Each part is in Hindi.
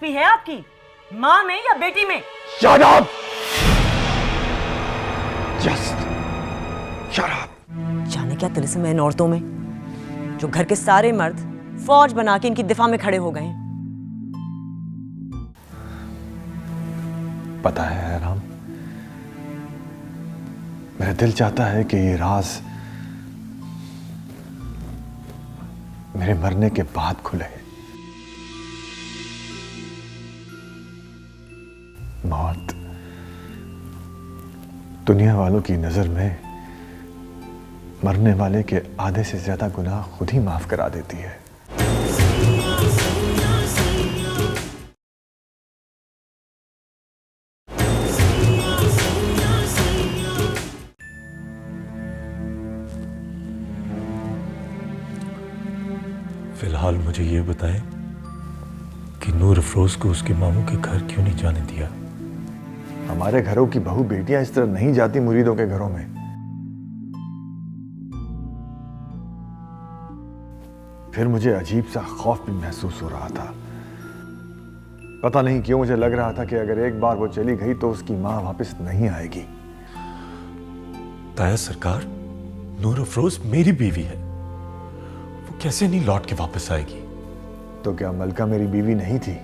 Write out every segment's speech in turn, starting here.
दिलचस्पी है आपकी? माँ में या बेटी में? Shut up! Just shut up! जाने क्या तिलिस्म है इन औरतों में, जो घर के सारे मर्द फौज बना के इनकी दिफा में खड़े हो गए हैं। पता है राम, मेरा दिल चाहता है कि ये राज मेरे मरने के बाद खुले। मौत दुनिया वालों की नजर में मरने वाले के आधे से ज्यादा गुनाह खुद ही माफ करा देती है। फिलहाल मुझे ये बताएं कि नूर अफरोज को उसके मामू के घर क्यों नहीं जाने दिया? हमारे घरों की बहू बेटियां इस तरह नहीं जाती मुरीदों के घरों में। फिर मुझे अजीब सा खौफ भी महसूस हो रहा था। पता नहीं क्यों मुझे लग रहा था कि अगर एक बार वो चली गई तो उसकी मां वापस नहीं आएगी। ताया सरकार, नूर अफरोज मेरी बीवी है, वो कैसे नहीं लौट के वापस आएगी? तो क्या मलका मेरी बीवी नहीं थी?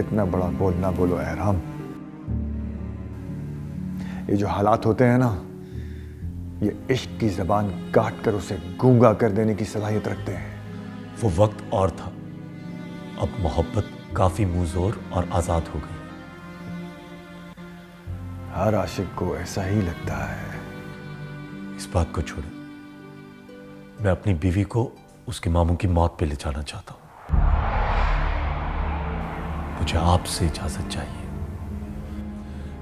इतना बड़ा बोल ना बोलो एहराम। ये जो हालात होते हैं ना, ये इश्क की जबान काट कर उसे गूंगा कर देने की सलाहियत रखते हैं। वो वक्त और था, अब मोहब्बत काफी मुंहजोर और आजाद हो गई। हर आशिक को ऐसा ही लगता है। इस बात को छोड़े, मैं अपनी बीवी को उसके मामू की मौत पे ले जाना चाहता हूं। मुझे आपसे इजाजत चाहिए।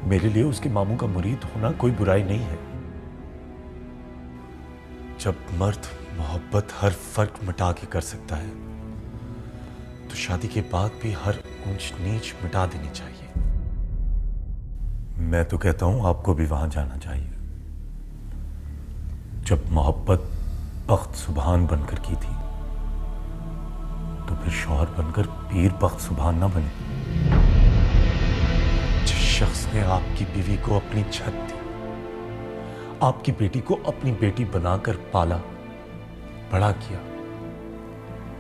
मेरे लिए उसके मामू का मुरीद होना कोई बुराई नहीं है। जब मर्द मोहब्बत हर फर्क मिटा के कर सकता है, तो शादी के बाद भी हर ऊंच नीच मिटा देनी चाहिए। मैं तो कहता हूं आपको भी वहां जाना चाहिए। जब मोहब्बत बख्त सुबहान बनकर की थी, तो फिर शौहर बनकर पीर बख्त सुबहान ना बने। जिस शख्स ने आपकी बीवी को अपनी छत दी, आपकी बेटी को अपनी बेटी बनाकर पाला बड़ा किया,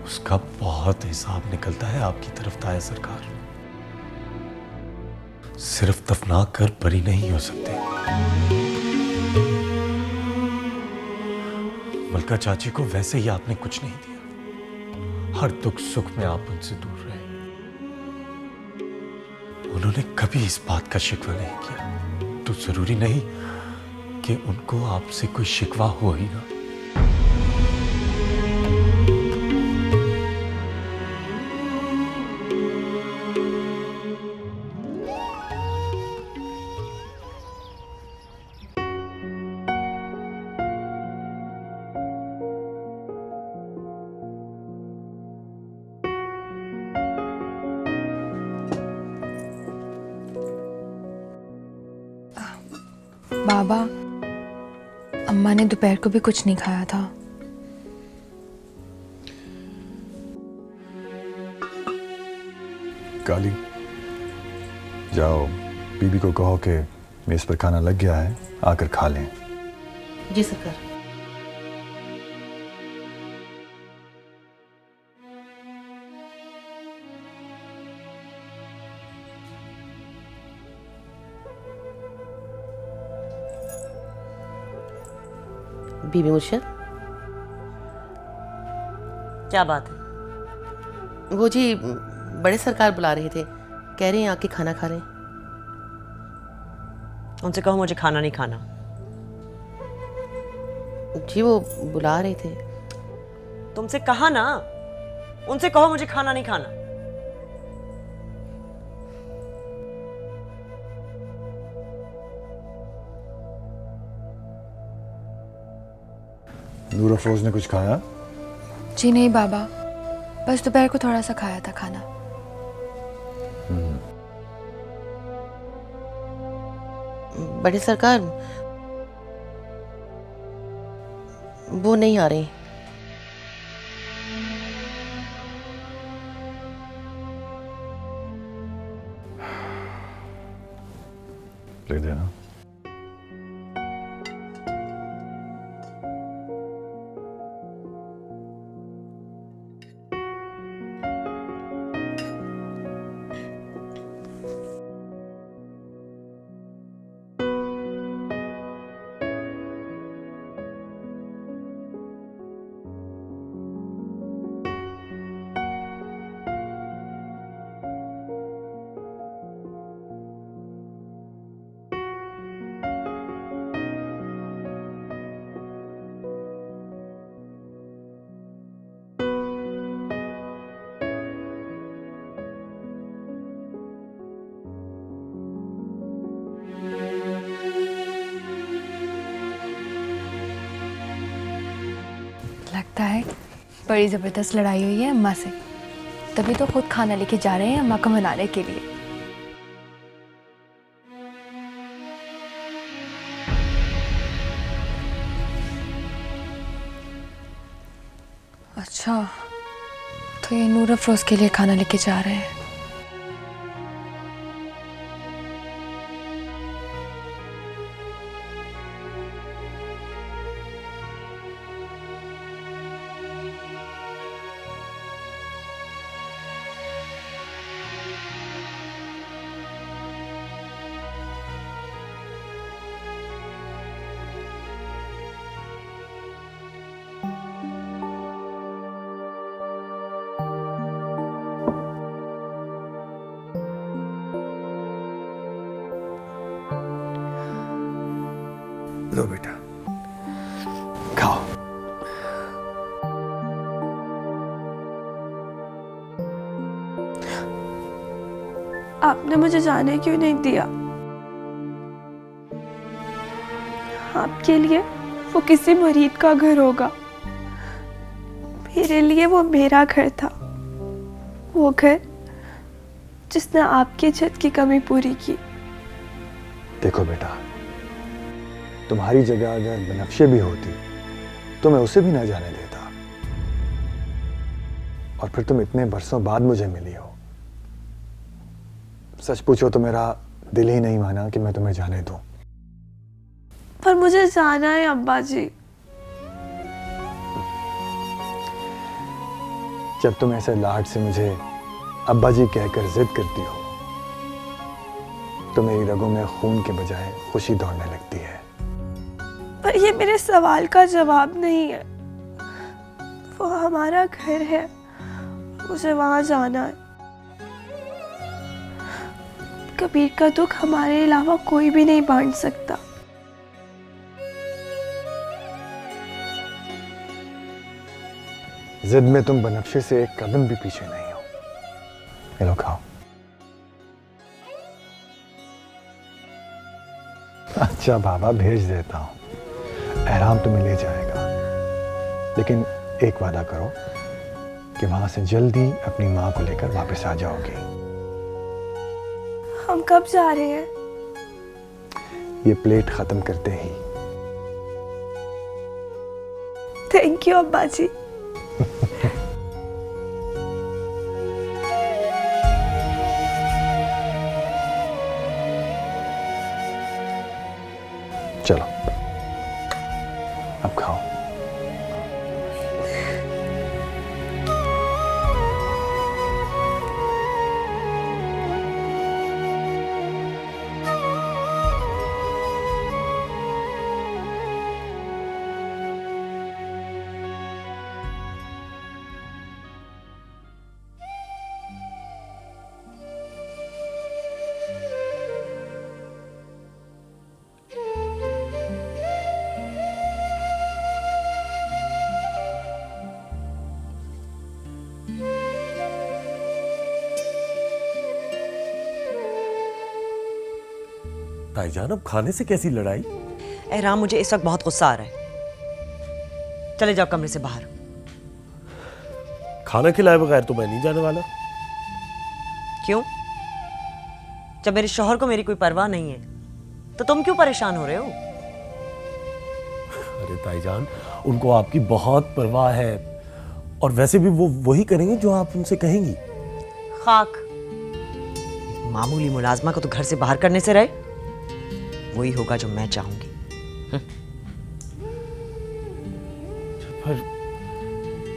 उसका बहुत हिसाब निकलता है आपकी तरफ ताया सरकार। सिर्फ दफना कर बरी नहीं हो सकते। मलका चाची को वैसे ही आपने कुछ नहीं दिया। हर दुख सुख में आप उनसे दूर रहे। उन्होंने कभी इस बात का शिकवा नहीं किया, तो जरूरी नहीं कि उनको आपसे कोई शिकवा हो ही ना। बाबा, अम्मा ने दोपहर को भी कुछ नहीं खाया था। काली, जाओ बीबी को कहो कि मेज पर खाना लग गया है, आकर खा लें। जी सरकार। बीबी मुर्शद, क्या बात है? वो जी बड़े सरकार बुला रहे थे, कह रहे हैं आके खाना खा लें। उनसे कहो मुझे खाना नहीं खाना। जी वो बुला रहे थे। तुमसे कहा ना, उनसे कहो मुझे खाना नहीं खाना। नूर अफरोज ने कुछ खाया? जी नहीं बाबा, बस दोपहर को थोड़ा सा खाया था खाना। बड़े सरकार, वो नहीं आ रहे। प्लेट देना। लगता है बड़ी ज़बरदस्त लड़ाई हुई है अम्मा से, तभी तो खुद खाना लेके जा रहे हैं अम्मा को मनाने के लिए। अच्छा, तो ये नूर अफरोज के लिए खाना लेके जा रहे हैं। लो बेटा, खाओ। आपने मुझे जाने क्यों नहीं दिया? आपके लिए वो किसी मुरीद का घर होगा, मेरे लिए वो मेरा घर था। वो घर जिसने आपकी छत की कमी पूरी की। देखो बेटा, तुम्हारी जगह अगर बनफ्शे भी होती तो मैं उसे भी ना जाने देता। और फिर तुम इतने बरसों बाद मुझे मिली हो। सच पूछो तो मेरा दिल ही नहीं माना कि मैं तुम्हें जाने दूं। पर मुझे जाना है अब्बा जी। जब तुम ऐसे लाड से मुझे अब्बा जी कहकर जिद करती हो तो मेरी रगों में खून के बजाय खुशी दौड़ने लगती है। पर ये मेरे सवाल का जवाब नहीं है। वो हमारा घर है, मुझे वहां जाना है। कबीर का दुख हमारे अलावा कोई भी नहीं बांट सकता। जिद में तुम बनफ्शे से एक कदम भी पीछे नहीं हो। ये लो खाओ। अच्छा बाबा, भेज देता हूं, एहराम तुम्हें ले जाएगा। लेकिन एक वादा करो कि वहां से जल्दी अपनी माँ को लेकर वापस आ जाओगे। हम कब जा रहे हैं? ये प्लेट खत्म करते ही। थैंक यू अब्बा जी। चलो अब खाओ। भाईजान, अब खाने से कैसी लड़ाई? एहराम, मुझे इस वक्त बहुत गुस्सा आ रहा है। चले जाओ कमरे से बाहर। खाना खिलाए बगैर तो मैं नहीं जाने वाला। क्यों? जब मेरे शौहर को मेरी कोई परवाह नहीं है तो तुम क्यों परेशान हो रहे हो? अरे ताईजान, उनको आपकी बहुत परवाह है और वैसे भी वो वही करेंगे जो आप उनसे कहेंगी। खाक, मामूली मुलाजमा को तो घर से बाहर करने से रहे। वही होगा जो मैं चाहूंगी। पर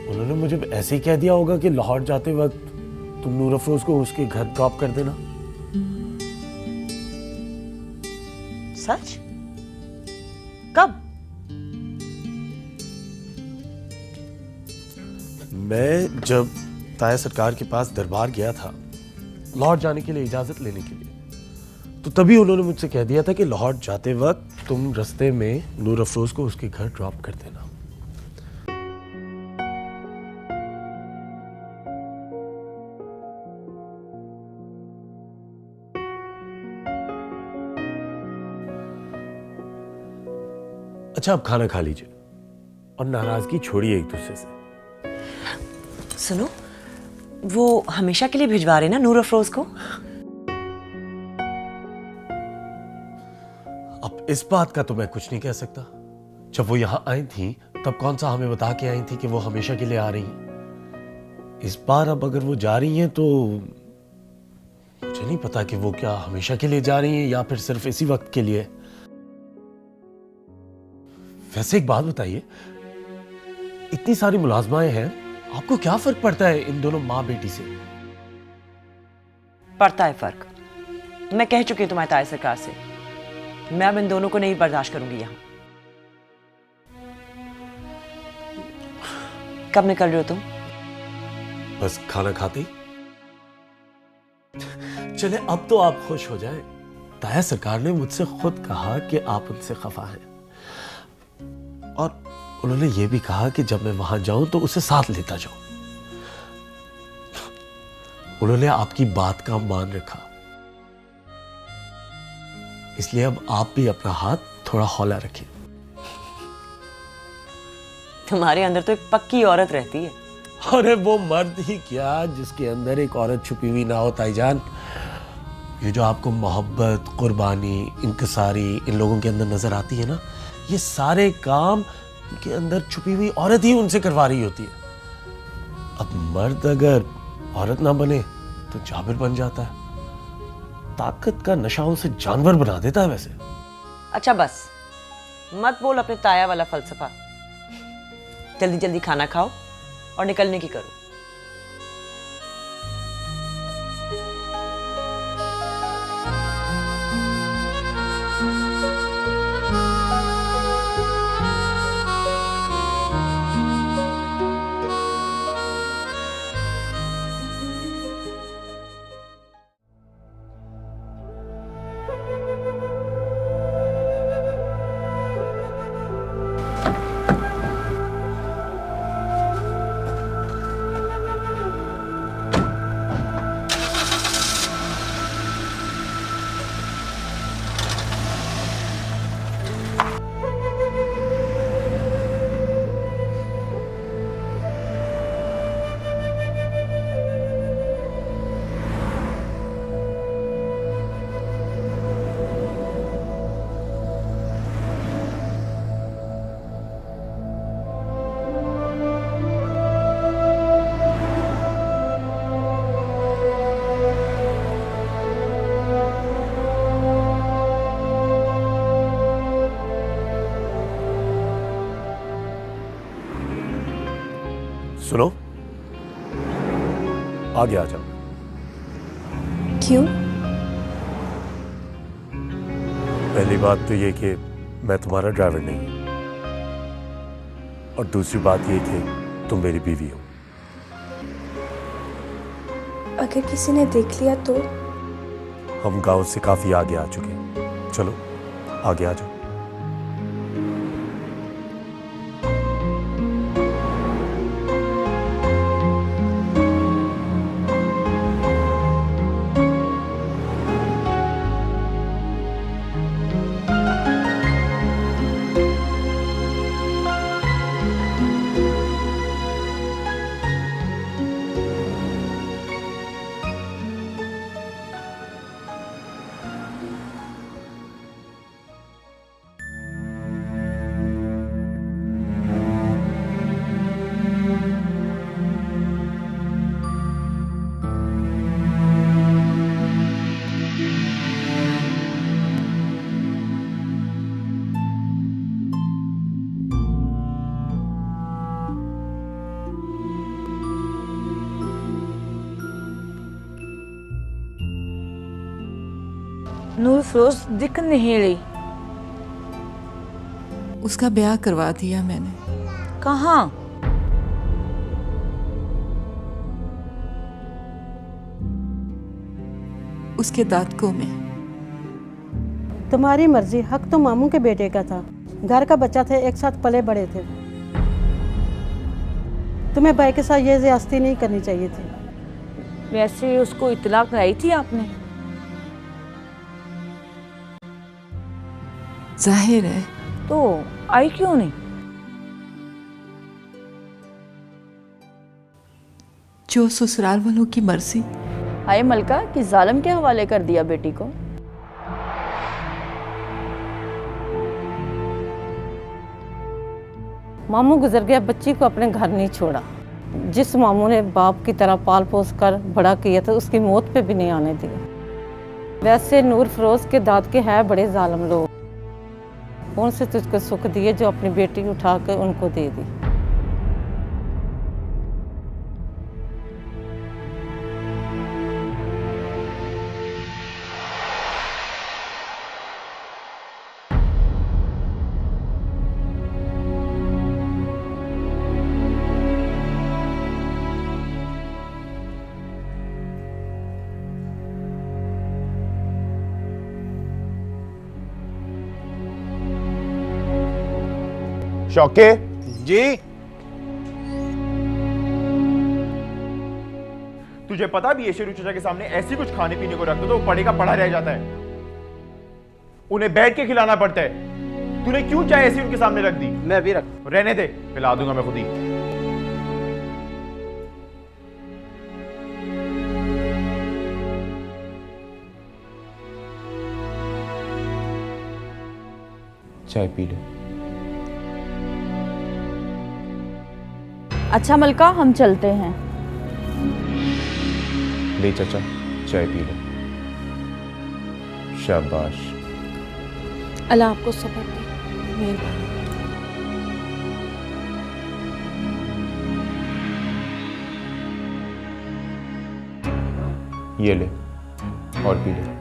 उन्होंने मुझे ऐसे ही कह दिया होगा कि लाहौर जाते वक्त तुम नूर अफरोज को उसके घर ड्रॉप कर देना। सच? कब? मैं जब ताया सरकार के पास दरबार गया था लाहौर जाने के लिए इजाजत लेने के लिए, तो तभी उन्होंने मुझसे कह दिया था कि लाहौर जाते वक्त तुम रास्ते में नूर अफरोज को उसके घर ड्रॉप कर देना। अच्छा, अब खाना खा लीजिए और नाराजगी छोड़िए एक दूसरे से। सुनो, वो हमेशा के लिए भिजवा रहे ना नूर अफरोज को? अब इस बात का तो मैं कुछ नहीं कह सकता। जब वो यहां आई थी तब कौन सा हमें बता के आई थी कि वो हमेशा के लिए आ रही हैं। इस बार अब अगर वो जा रही हैं तो मुझे नहीं पता कि वो क्या हमेशा के लिए जा रही हैं या फिर सिर्फ इसी वक्त के लिए। वैसे एक बात बताइए, इतनी सारी मुलाजमाएं हैं, आपको क्या फर्क पड़ता है इन दोनों माँ बेटी से? पड़ता है फर्क। मैं कह चुकी हूं तुम्हारे ताया सरकार से, मैं अब इन दोनों को नहीं बर्दाश्त करूंगी यहां। कब निकल रहे हो तुम? बस खाना खाते ही। चले, अब तो आप खुश हो जाएं। ताया सरकार ने मुझसे खुद कहा कि आप उनसे खफा हैं और उन्होंने ये भी कहा कि जब मैं वहां जाऊं तो उसे साथ लेता जाऊं। उन्होंने आपकी बात का मान रखा, इसलिए अब आप भी अपना हाथ थोड़ा हौला रखें। तुम्हारे अंदर तो एक पक्की औरत रहती है। अरे वो मर्द ही क्या जिसके अंदर एक औरत छुपी हुई ना हो ताईजान। ये जो आपको मोहब्बत, कुर्बानी, इंकिसारी इन लोगों के अंदर नजर आती है ना, ये सारे काम के अंदर छुपी हुई औरत ही उनसे करवा रही होती है। अब मर्द अगर औरत ना बने तो जाबिर बन जाता है। ताकत का नशा उसे जानवर बना देता है। वैसे अच्छा बस, मत बोल अपने ताया वाला फलसफा। जल्दी जल्दी खाना खाओ और निकलने की करो। सुनो, आगे आ जाओ। क्यों? पहली बात तो ये कि मैं तुम्हारा ड्राइवर नहीं हूं, और दूसरी बात ये कि तुम मेरी बीवी हो। अगर किसी ने देख लिया तो? हम गांव से काफी आगे आ चुके हैं। चलो आगे आ जाओ। नूर फिरोज दिख नहीं रही। उसका ब्याह करवा दिया मैंने। कहाँ? उसके दादकों में। तुम्हारी मर्जी, हक तो मामू के बेटे का था, घर का बच्चा थे, एक साथ पले बड़े थे। तुम्हें भाई के साथ ये ज्यादती नहीं करनी चाहिए थी। वैसे उसको इतला कराई थी आपने? जाहिर है। तो आई क्यों नहीं? जो ससुराल वालों की मर्जी। हाय मलका, कि जालिम के हवाले कर दिया बेटी को। मामू गुजर गया, बच्ची को अपने घर नहीं छोड़ा। जिस मामू ने बाप की तरह पाल पोस कर बड़ा किया था, उसकी मौत पे भी नहीं आने दिया। वैसे नूर फिरोज के दाद के है बड़े जालिम लोग। कौन से तुझको सुख दिए जो अपनी बेटी उठा कर उनको दे दी। शौके जी, तुझे पता भी है शेरू चाचा के सामने ऐसी कुछ खाने पीने को रख दो तो वो पड़े का पड़ा रह जाता है। उन्हें बैठ के खिलाना पड़ता है। तूने क्यों चाय ऐसी उनके सामने रख दी? मैं भी रख। रहने दे, पिला दूंगा मैं खुद ही। चाय पी ले। अच्छा मलका, हम चलते हैं। ले चाचा, चाय पी ले। शाबाश। अल्लाह आपको सब्र दे। मेहरबानी। ये ले और पी ले।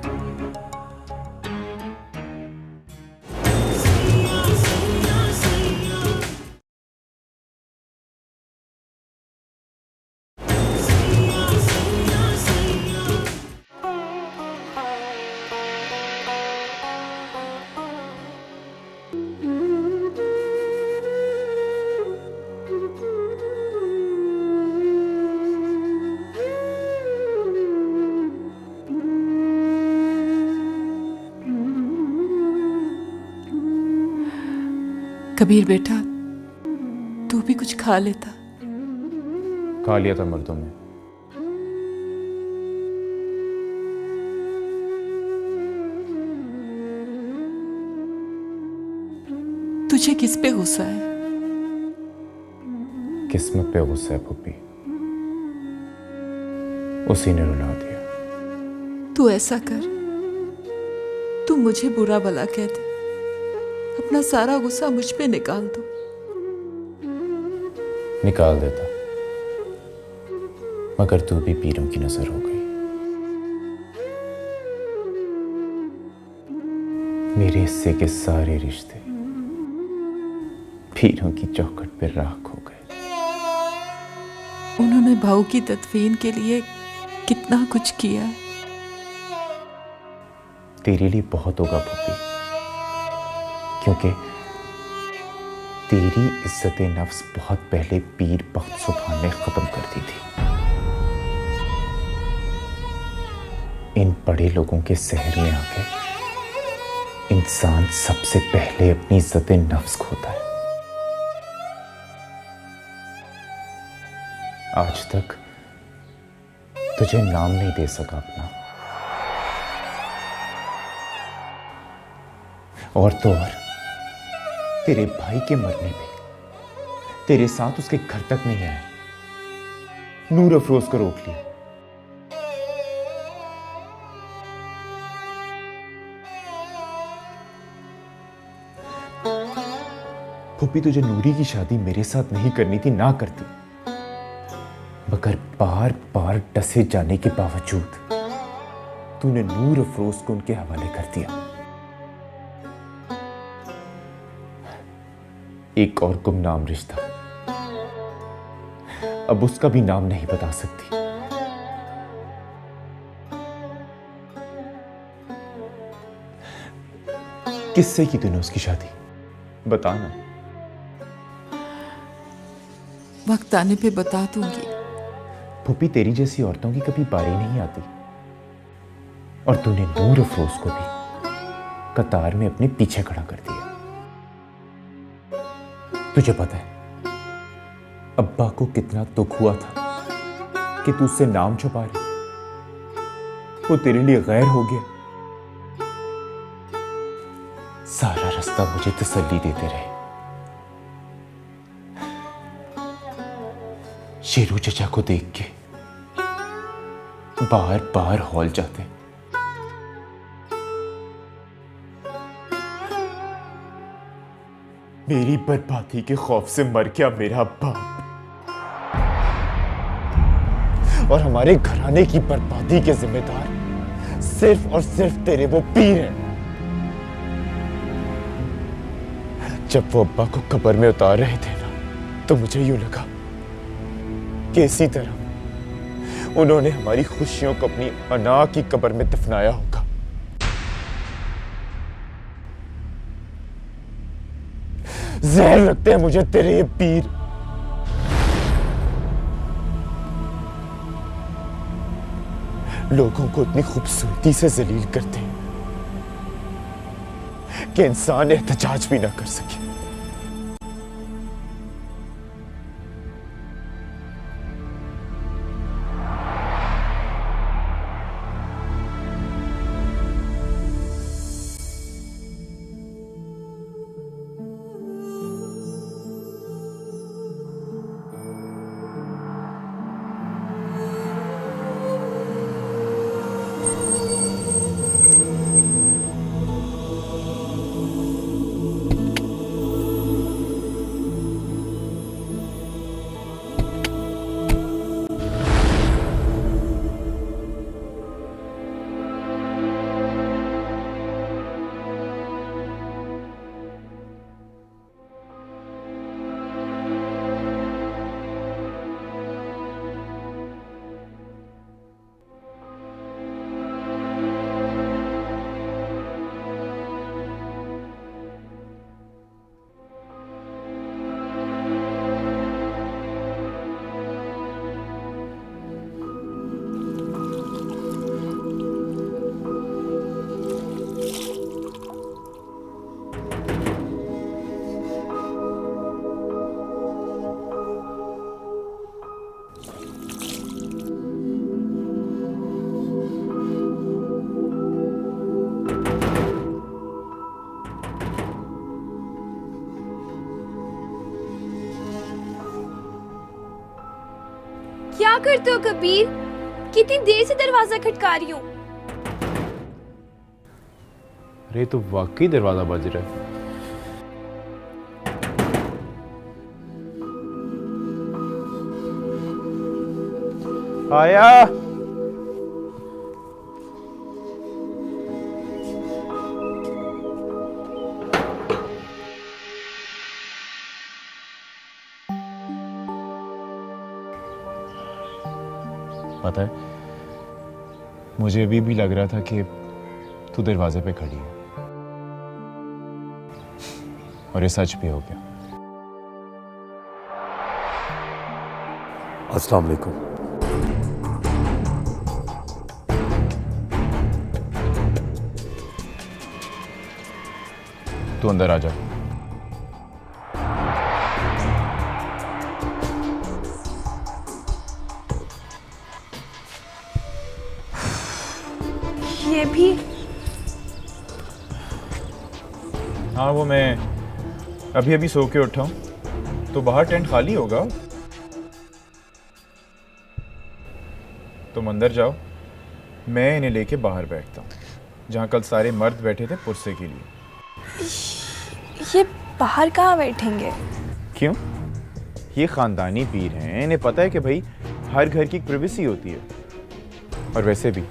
कबीर बेटा, तू भी कुछ खा लेता। खा लिया था मर्दों में। तुझे किस पे गुस्सा है? किस्मत पे गुस्सा है पुप्पी। उसी ने रुला दिया। तू ऐसा कर, तू मुझे बुरा भला कह दे, अपना सारा गुस्सा मुझ पे निकाल दो। निकाल देता, मगर तू भी पीरों की नजर हो गई। मेरे हिस्से के सारे रिश्ते पीरों की चौखट पर राख हो गए। उन्होंने भाऊ की तदफीन के लिए कितना कुछ किया है। तेरे लिए बहुत होगा पुप्पी, क्योंकि तेरी इज्जत नफ्स बहुत पहले पीर बख्त सुभान ने खत्म कर दी थी। इन बड़े लोगों के सहर में आके इंसान सबसे पहले अपनी इज्जत नफ्स खोता है। आज तक तुझे नाम नहीं दे सका अपना, और तो और तेरे भाई के मरने पे तेरे साथ उसके घर तक नहीं आया, नूर अफरोज को रोक लिया। फूफी, तुझे नूरी की शादी मेरे साथ नहीं करनी थी, ना करती, मगर बार बार डसे जाने के बावजूद तूने नूर अफरोज को उनके हवाले कर दिया। एक और गुमनाम रिश्ता, अब उसका भी नाम नहीं बता सकती। किससे की तूने उसकी शादी? बता ना। वक्त आने पे बता दूंगी। पुप्पी, तेरी जैसी औरतों की कभी बारी नहीं आती, और तूने नूर अफरोज को भी कतार में अपने पीछे खड़ा कर दिया। तुझे पता है अब्बा को कितना दुख हुआ था कि तू उससे नाम छुपा रही, वो तेरे लिए गैर हो गया। सारा रास्ता मुझे तसल्ली देते रहे। शेरू चचा को देख के बार बार हॉल जाते। मेरी बर्बादी के खौफ से मर गया मेरा बाप, और हमारे घराने की बर्बादी के जिम्मेदार सिर्फ और सिर्फ तेरे वो पीर हैं। जब वो अब्बा को कब्र में उतार रहे थे ना, तो मुझे यूं लगा कि इसी तरह उन्होंने हमारी खुशियों को अपनी अना की कब्र में दफनाया होगा। जहर लगते हैं मुझे तेरे ये पीर। लोगों को इतनी खूबसूरती से जलील करते हैं कि इंसान एहतजाज भी ना कर सके। क्या करते हो कबीर? कितनी देर से दरवाजा खटका रही हूँ। अरे तो वाकई दरवाजा बज रहा है। आया। पता है, मुझे अभी भी लग रहा था कि तू दरवाजे पे खड़ी है, और ये सच भी हो गया। अस्सलाम वालेकुम। तू अंदर आ जा। ये भी? हाँ, वो मैं अभी अभी सो के उठा हूँ, तो बाहर टेंट खाली होगा। तुम अंदर जाओ, मैं इन्हें लेके बाहर बैठता हूँ, जहाँ कल सारे मर्द बैठे थे पुरसे के लिए। ये बाहर कहाँ बैठेंगे? क्यों? ये खानदानी पीर हैं, इन्हें पता है कि भाई हर घर की एक प्राइवेसी होती है। और वैसे भी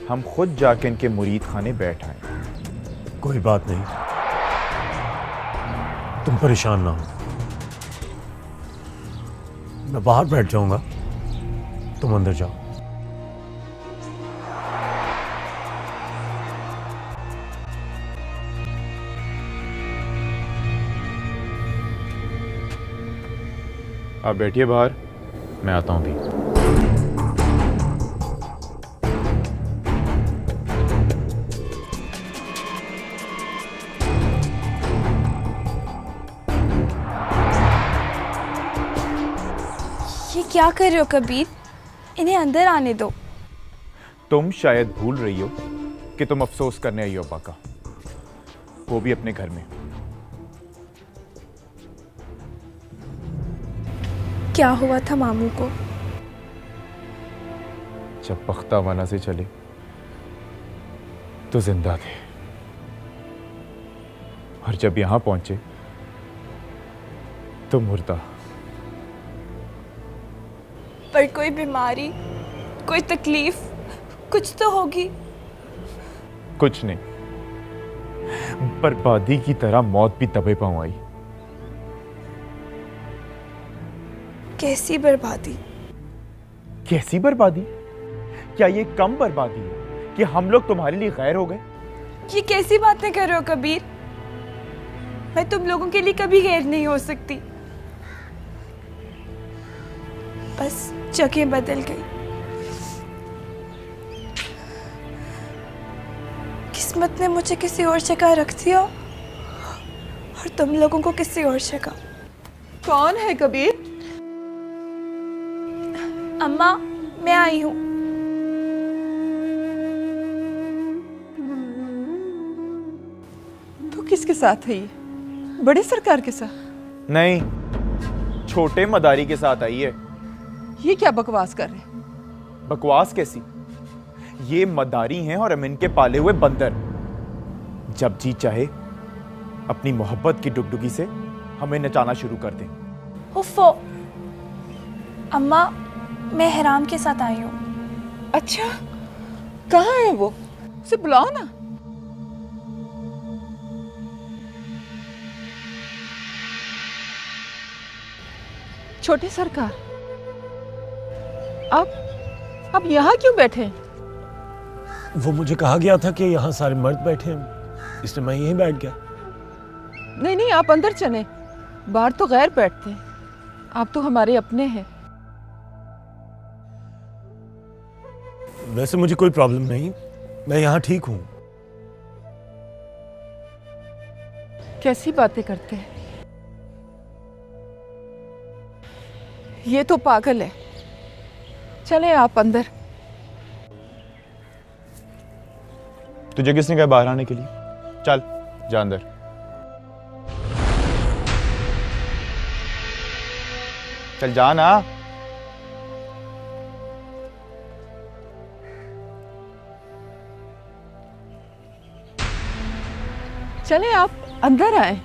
हम खुद जाके इनके मुरीद खाने बैठ आए। कोई बात नहीं, तुम परेशान ना हो, मैं बाहर बैठ जाऊंगा, तुम अंदर जाओ। आप बैठिए बाहर, मैं आता हूं भी। ये क्या कर रहे हो कबीर? इन्हें अंदर आने दो। तुम शायद भूल रही हो कि तुम अफसोस करने आई हो अब्बा का, वो भी अपने घर में। क्या हुआ था मामू को? जब बख्तावाना से चले तो जिंदा थे, और जब यहां पहुंचे तो मुर्दा। पर कोई बीमारी, कोई तकलीफ कुछ तो होगी। कुछ नहीं, बर्बादी की तरह मौत भी दबे पांव आई। कैसी बर्बादी? कैसी बर्बादी? क्या ये कम बर्बादी है कि हम लोग तुम्हारे लिए गैर हो गए? ये कैसी बातें कर रहे हो कबीर? मैं तुम लोगों के लिए कभी गैर नहीं हो सकती। बस जगह बदल गई। किस्मत ने मुझे किसी और जगह रख दिया और तुम लोगों को किसी और जगह। कौन है कबीर? अम्मा, मैं आई हूं। तू किसके साथ है? ये बड़े सरकार के साथ? नहीं, छोटे मदारी के साथ आई है। ये क्या बकवास कर रहे? बकवास कैसी? ये मदारी हैं और हम इनके पाले हुए बंदर। जब जी चाहे अपनी मोहब्बत की डुगडुगी से हमें नचाना शुरू कर दें। उफ़ो, अम्मा, मैं हराम के साथ आई हूँ। अच्छा, कहाँ है वो? उसे बुलाओ ना। छोटे सरकार, अब यहाँ क्यों बैठे? वो मुझे कहा गया था कि यहाँ सारे मर्द बैठे हैं, इसलिए मैं यहीं बैठ गया। नहीं नहीं, आप अंदर चले, बाहर तो गैर बैठते हैं, आप तो हमारे अपने हैं। वैसे मुझे कोई प्रॉब्लम नहीं, मैं यहाँ ठीक हूँ। कैसी बातें करते हैं, ये तो पागल है। चले आप अंदर। तुझे किसने कहा बाहर आने के लिए? चल जा अंदर। चल जा ना। चले आप अंदर आए।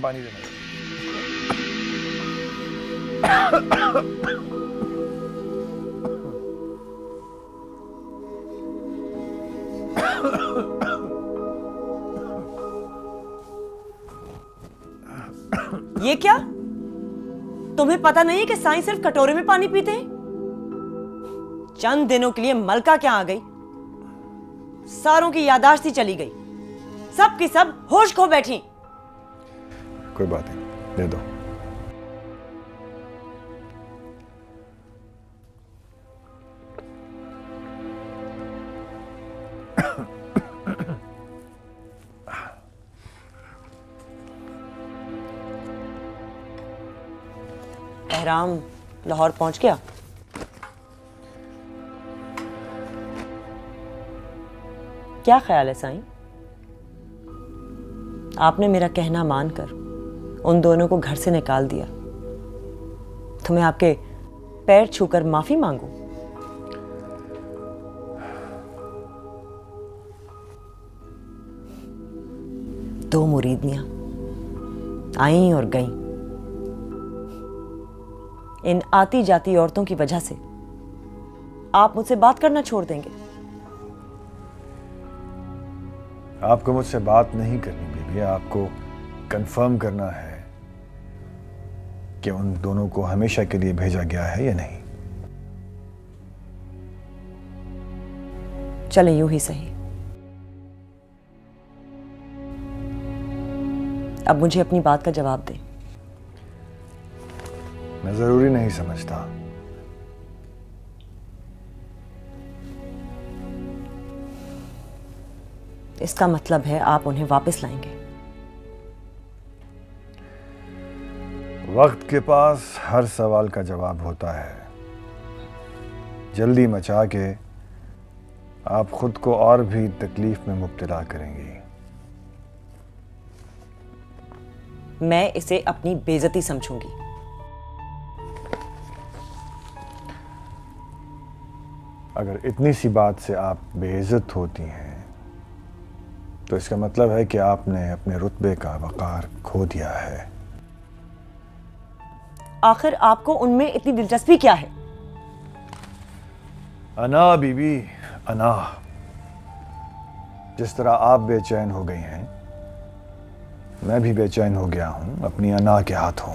पानी दे। ये क्या? तुम्हें पता नहीं है कि साईं सिर्फ कटोरे में पानी पीते हैं? चंद दिनों के लिए मलका क्या आ गई, सारों की यादाश्त ही चली गई, सब की सब होश खो बैठी। कोई बात नहीं, दे दो। एहराम लाहौर पहुंच गया? क्या ख्याल है साईं? आपने मेरा कहना मानकर उन दोनों को घर से निकाल दिया, तो मैं आपके पैर छूकर माफी मांगू? दो मुरीदनियां आईं और गईं। इन आती जाती औरतों की वजह से आप मुझसे बात करना छोड़ देंगे? आपको मुझसे बात नहीं करनी बीबी, आपको कंफर्म करना है कि उन दोनों को हमेशा के लिए भेजा गया है या नहीं। चले यूं ही सही। अब मुझे अपनी बात का जवाब दें। मैं जरूरी नहीं समझता। इसका मतलब है आप उन्हें वापस लाएंगे? वक्त के पास हर सवाल का जवाब होता है। जल्दी मचा के आप खुद को और भी तकलीफ में मुब्तला करेंगी। मैं इसे अपनी बेइज्जती समझूंगी। अगर इतनी सी बात से आप बेइज्जत होती हैं तो इसका मतलब है कि आपने अपने रुतबे का वकार खो दिया है। आखिर आपको उनमें इतनी दिलचस्पी क्या है? अना बीबी, अना। जिस तरह आप बेचैन हो गई हैं, मैं भी बेचैन हो गया हूं अपनी अना के हाथों।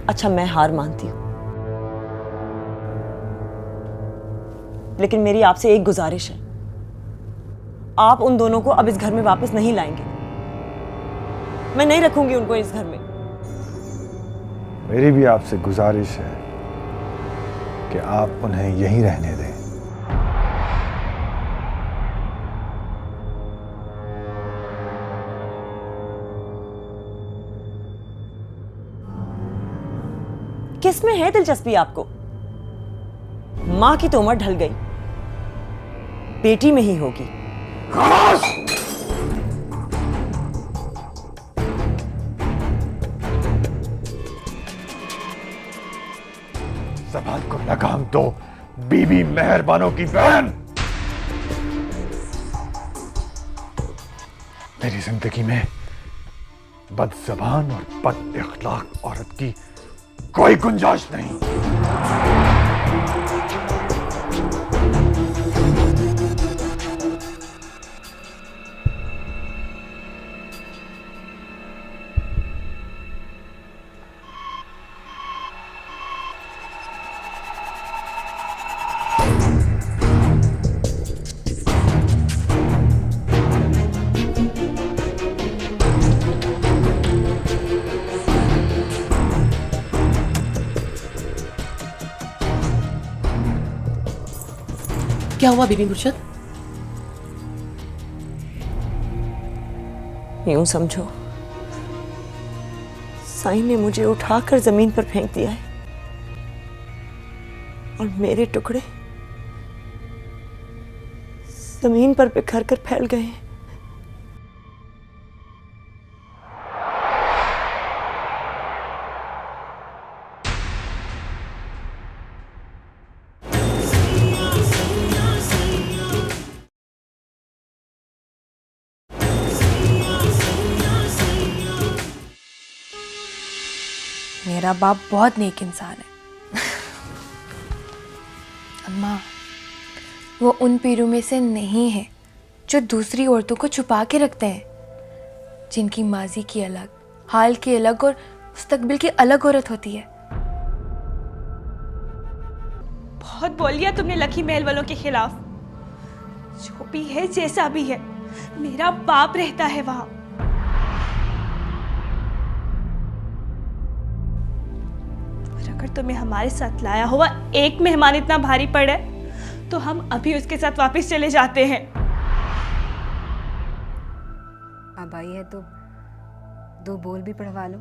अच्छा, मैं हार मानती हूं, लेकिन मेरी आपसे एक गुजारिश है। आप उन दोनों को अब इस घर में वापस नहीं लाएंगे। मैं नहीं रखूंगी उनको इस घर में। मेरी भी आपसे गुजारिश है कि आप उन्हें यहीं रहने दें। किस में है दिलचस्पी आपको? मां की तो उम्र ढल गई, बेटी में ही होगी। ज़बान को लगाम दो, बीबी मेहरबानों की बहन। मेरी जिंदगी में बदज़बान और बद इख्लाक औरत की कोई गुंजाइश नहीं। क्या हुआ बीबी मुर्शद? यूं समझो, साईं ने मुझे उठाकर जमीन पर फेंक दिया है और मेरे टुकड़े जमीन पर बिखर कर फैल गए हैं। मेरा बाप बहुत नेक इंसान है। अम्मा, वो उन पीरों में से नहीं है जो दूसरी औरतों को छुपा के रखते हैं, जिनकी माजी की अलग हाल की अलग और मुस्तकबिल की अलग औरत होती है। बहुत बोल लिया तुमने लकी महल वालों के खिलाफ। जो भी है जैसा भी है, मेरा बाप रहता है वहां। और अगर तुम्हें हमारे साथ लाया हुआ एक मेहमान इतना भारी पड़ा है तो हम अभी उसके साथ वापस चले जाते हैं। अब आई है तो 2 बोल भी पढ़वा लो।